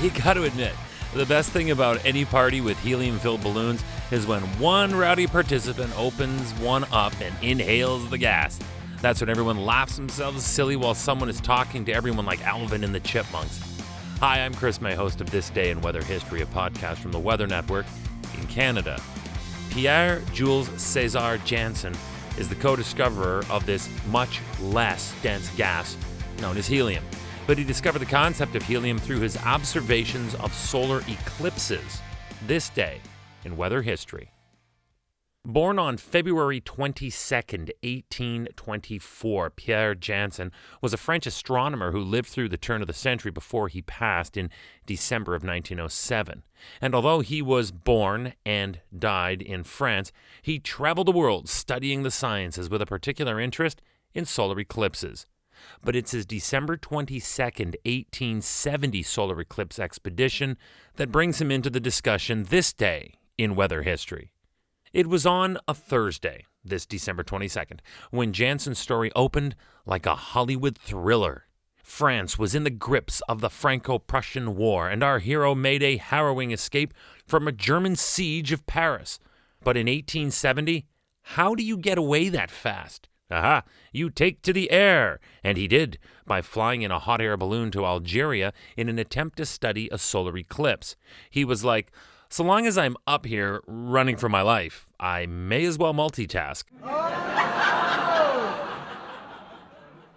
You got to admit, the best thing about any party with helium-filled balloons is when one rowdy participant opens one up and inhales the gas. That's when everyone laughs themselves silly while someone is talking to everyone like Alvin and the Chipmunks. Hi, I'm Chris May, host of This Day in Weather History, a podcast from the Weather Network in Canada. Pierre Jules César Janssen is the co-discoverer of this much less dense gas known as helium. But he discovered the concept of helium through his observations of solar eclipses. This day in weather history. Born on February 22nd, 1824, Pierre Janssen was a French astronomer who lived through the turn of the century before he passed in December of 1907. And although he was born and died in France, he traveled the world studying the sciences with a particular interest in solar eclipses. But it's his December 22nd, 1870 solar eclipse expedition that brings him into the discussion this day in weather history. It was on a Thursday, this December 22nd, when Janssen's story opened like a Hollywood thriller. France was in the grips of the Franco-Prussian War, and our hero made a harrowing escape from a German siege of Paris. But in 1870, how do you get away that fast? Aha, you take to the air, and he did, by flying in a hot air balloon to Algeria in an attempt to study a solar eclipse. He was like, so long as I'm up here running for my life, I may as well multitask.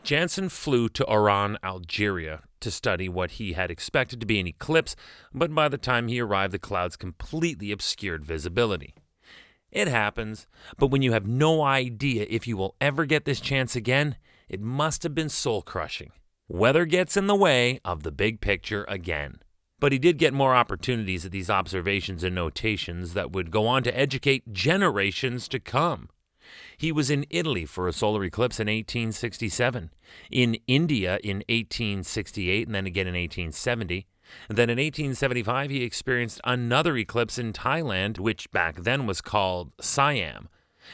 Janssen flew to Oran, Algeria, to study what he had expected to be an eclipse, but by the time he arrived, the clouds completely obscured visibility. It happens, but when you have no idea if you will ever get this chance again, it must have been soul-crushing. Weather gets in the way of the big picture again. But he did get more opportunities at these observations and notations that would go on to educate generations to come. He was in Italy for a solar eclipse in 1867, in India in 1868, and then again in 1870. And then in 1875, he experienced another eclipse in Thailand, which back then was called Siam.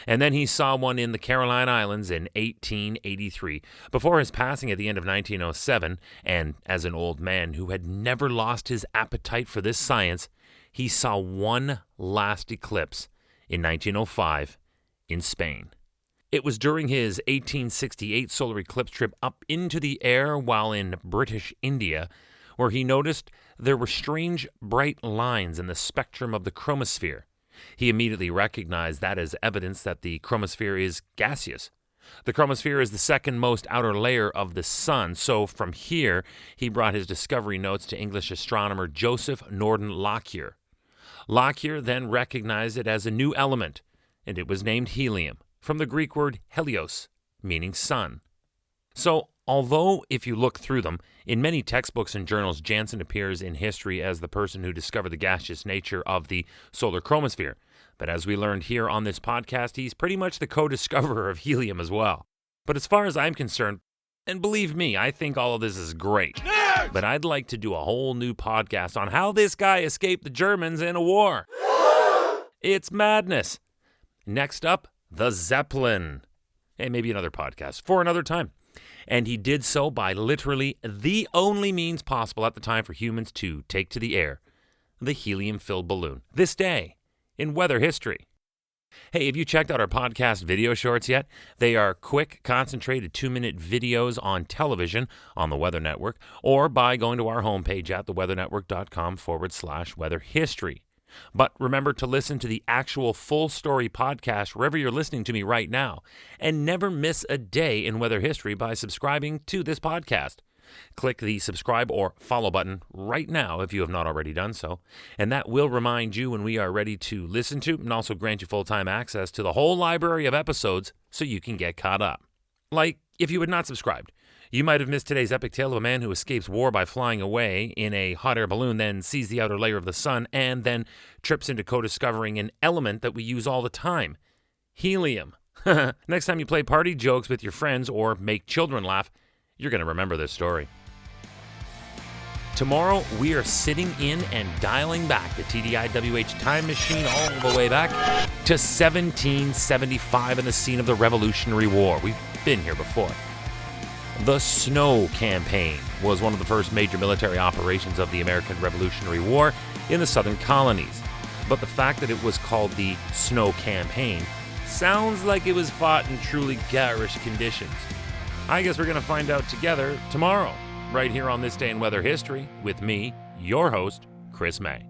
And then he saw one in the Caroline Islands in 1883, before his passing at the end of 1907, and as an old man who had never lost his appetite for this science, he saw one last eclipse in 1905 in Spain. It was during his 1868 solar eclipse trip up into the air while in British India, where he noticed there were strange bright lines in the spectrum of the chromosphere. He immediately recognized that as evidence that the chromosphere is gaseous. The chromosphere is the second most outer layer of the sun, so from here he brought his discovery notes to English astronomer Joseph Norton Lockyer. Lockyer then recognized it as a new element, and it was named helium, from the Greek word helios, meaning sun. So, although, if you look through them, in many textbooks and journals, Janssen appears in history as the person who discovered the gaseous nature of the solar chromosphere. But as we learned here on this podcast, he's pretty much the co-discoverer of helium as well. But as far as I'm concerned, and believe me, I think all of this is great. Nerds! But I'd like to do a whole new podcast on how this guy escaped the Germans in a war. It's madness. Next up, the Zeppelin. Hey, maybe another podcast for another time. And he did so by literally the only means possible at the time for humans to take to the air, the helium-filled balloon. This day in weather history. Hey, have you checked out our podcast video shorts yet? They are quick, concentrated 2-minute videos on television on the Weather Network, or by going to our homepage at theweathernetwork.com/weather history. But remember to listen to the actual full story podcast wherever you're listening to me right now, and never miss a day in weather history by subscribing to this podcast. Click the subscribe or follow button right now if you have not already done so, and that will remind you when we are ready to listen to and also grant you full-time access to the whole library of episodes so you can get caught up. Like, if you had not subscribed, you might have missed today's epic tale of a man who escapes war by flying away in a hot air balloon, then sees the outer layer of the sun, and then trips into co-discovering an element that we use all the time, helium. Next time you play party jokes with your friends or make children laugh, you're going to remember this story. Tomorrow, we are sitting in and dialing back the TDIWH time machine all the way back to 1775 and the scene of the Revolutionary War. We've been here before. The Snow Campaign was one of the first major military operations of the American Revolutionary War in the southern colonies. But the fact that it was called the Snow Campaign sounds like it was fought in truly garish conditions. I guess we're going to find out together tomorrow, right here on This Day in Weather History, with me, your host, Chris May.